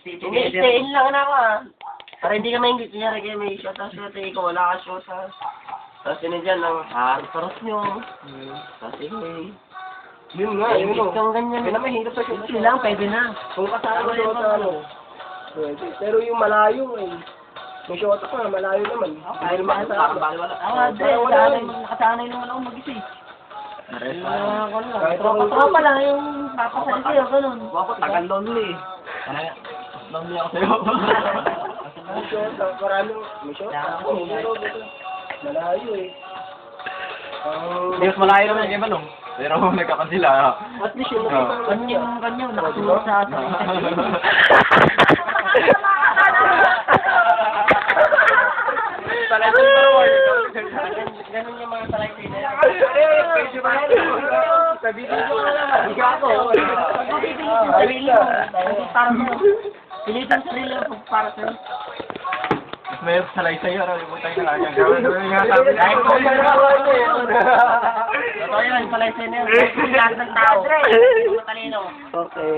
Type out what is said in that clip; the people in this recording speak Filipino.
Hindi, stay-in lang na ako ah. Para hindi ka maingit niya, kaya may shot. Tapos ko, wala ka shot. Tapos yun dyan lang, paros nyo. Tapos yun nga, yun o. Kung ganyan. Kaya na mahirap sa shot. Yun lang, pwede na. Kung kasama shot sa ano. Pero yung malayo eh. May shot pa, malayo naman. Hindi naman kasama. Nakasanay naman ako mag-isa eh. Tropa lang yung papasal sa'yo, ganun. Tagal lonely eh. Lonely ako sa'yo. May shot, maraming may shot. Malayo eh. Hindi, mas malayo naman yung iba nung. Pero nagkapan sila. At least yung kanyo, nakasunod sa atin. Ganun yung mga talaysay na yan. Sabihin ko na lang. Higa ako. Pilitin sarili lang para sa'yo. Mas may salaysay yun. Ibutay na lang yung gawin. Totoo yun, salaysay na yun. Lahat ng tao. Matalino. Okay.